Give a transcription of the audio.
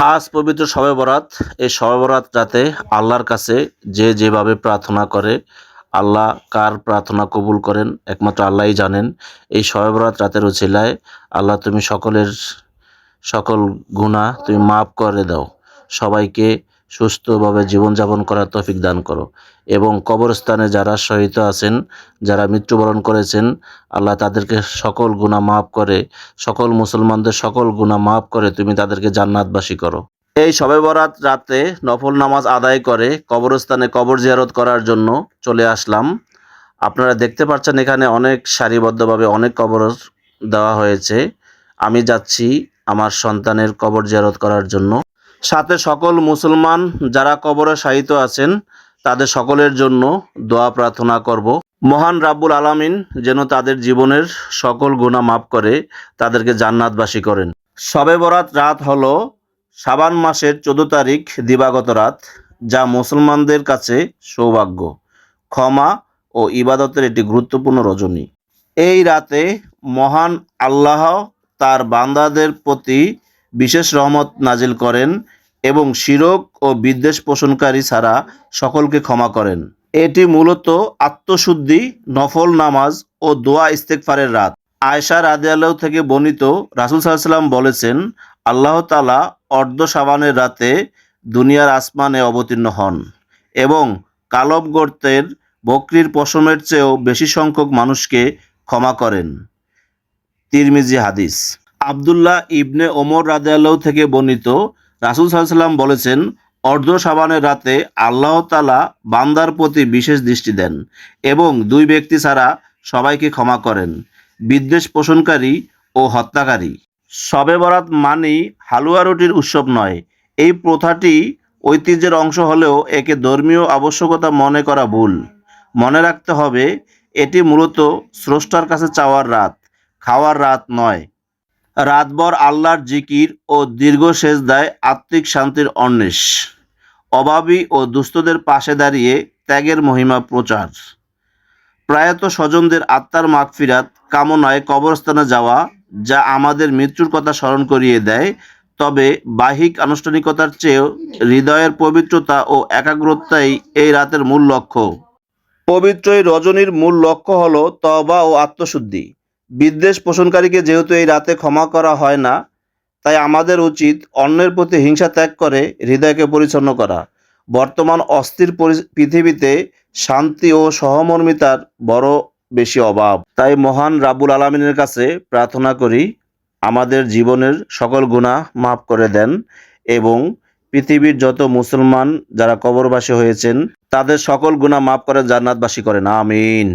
আজ পবিত্র শবে বরাত। এই শবে বরাত রাতে আল্লাহর কাছে যে যেভাবে প্রার্থনা করে, আল্লাহ কার প্রার্থনা কবুল করেন একমাত্র আল্লাহই জানেন। এই শবে বরাত রাতের উছিলায় আল্লাহ তুমি সকল গুনাহ তুমি মাফ করে দাও, সবাইকে সুস্থভাবে জীবনযাপন করার তৌফিক দান করো এবং কবরস্থানে যারা শহীদ আছেন, যারা মৃত্যুবরণ করেছেন, আল্লাহ তাদেরকে সকল গুনাহ মাফ করে, সকল মুসলমানদের সকল গুনাহ মাফ করে তুমি তাদেরকে জান্নাতবাসী করো। এই শবে বরাত রাতে নফল নামাজ আদায় করে কবরস্থানে কবর জিয়ারত করার জন্য চলে আসলাম। আপনারা দেখতে পাচ্ছেন এখানে অনেক সারিবদ্ধভাবে অনেক কবর দেওয়া হয়েছে। আমি যাচ্ছি আমার সন্তানের কবর জিয়ারত করার জন্য। সাথে সকল মুসলমান যারা কবরে শায়িত আছেন তাদের সকলের জন্য দোয়া প্রার্থনা করব। মহান রাব্বুল আলামিন যেন তাদের জীবনের সকল গুনাহ মাফ করে তাদেরকে জান্নাতবাসী করেন। শবে বরাত রাত হলো শাবান মাসের 14 তারিখ দিবাগত রাত, যা মুসলমানদের কাছে সৌভাগ্য, ক্ষমা ও ইবাদতের একটি গুরুত্বপূর্ণ রজনী। এই রাতে মহান আল্লাহ তার বান্দাদের প্রতি বিশেষ রহমত নাজিল করেন এবং শিরক ও বিদ্বেষ পোষণকারী ছাড়া সকলকে ক্ষমা করেন। এটি মূলত আত্মশুদ্ধি, নফল নামাজ ও দোয়া ইস্তেগফারের রাত। আয়েশা রাদিয়াল্লাহু থেকে বর্ণিত, রাসূল সাল্লাল্লাহু আলাইহি ওয়াসাল্লাম বলেছেন, আল্লাহ তাআলা অর্ধ শাবানের রাতে দুনিয়ার আসমানে অবতীর্ণ হন এবং কালব গোত্রের বকরির পশমের চেয়েও বেশি সংখ্যক মানুষকে ক্ষমা করেন। তিরমিজি হাদিস। আব্দুল্লাহ ইবনে ওমর রাদিয়াল্লাহু থেকে বর্ণিত, রাসূল সাল্লাল্লাহু আলাইহি ওয়াসাল্লাম বলেছেন, অর্ধ শাবানের রাতে আল্লাহ তাআলা বান্দার প্রতি বিশেষ দৃষ্টি দেন এবং দুই ব্যক্তি ছাড়া সবাইকে ক্ষমা করেন, বিদ্বেষ পোষণকারী ও হত্যাকারী। শবে বরাত মানেই হালুয়া রুটির উৎসব নয়। এই প্রথাটি ঐতিহ্যের অংশ হলেও একে ধর্মীয় আবশ্যকতা মনে করা ভুল। মনে রাখতে হবে, এটি মূলত স্রষ্টার কাছে চাওয়ার রাত, খাওয়ার রাত নয়। রাতভর আল্লাহর জিকির ও দীর্ঘ সেজদায় আত্মিক শান্তির অন্বেষ, অভাবী ও দুস্থদের পাশে দাঁড়িয়ে ত্যাগের মহিমা প্রচার, প্রয়াত স্বজনদের আত্মার মাগফিরাত কামনায় কবরস্থানে যাওয়া, যা আমাদের মৃত্যুর কথা স্মরণ করিয়ে দেয়। তবে বাহ্যিক আনুষ্ঠানিকতার চেয়েও হৃদয়ের পবিত্রতা ও একাগ্রতাই এই রাতের মূল লক্ষ্য। পবিত্র এই রজনীর মূল লক্ষ্য হল তওবা ও আত্মশুদ্ধি। বিদ্বেষ পোষণকারীকে যেহেতু এই রাতে ক্ষমা করা হয় না, তাই আমাদের উচিত অন্যের প্রতি হিংসা ত্যাগ করে হৃদয়কে পরিচ্ছন্ন করা। বর্তমান অস্থির পৃথিবীতে শান্তি ও সহমর্মিতার বড় বেশি অভাব। তাই মহান রাব্বুল আলামিনের কাছে প্রার্থনা করি, আমাদের জীবনের সকল গুনাহ মাফ করে দেন এবং পৃথিবীর যত মুসলমান যারা কবরবাসী হয়েছেন তাদের সকল গুনাহ মাফ করে জান্নাতবাসী করেন। আমিন।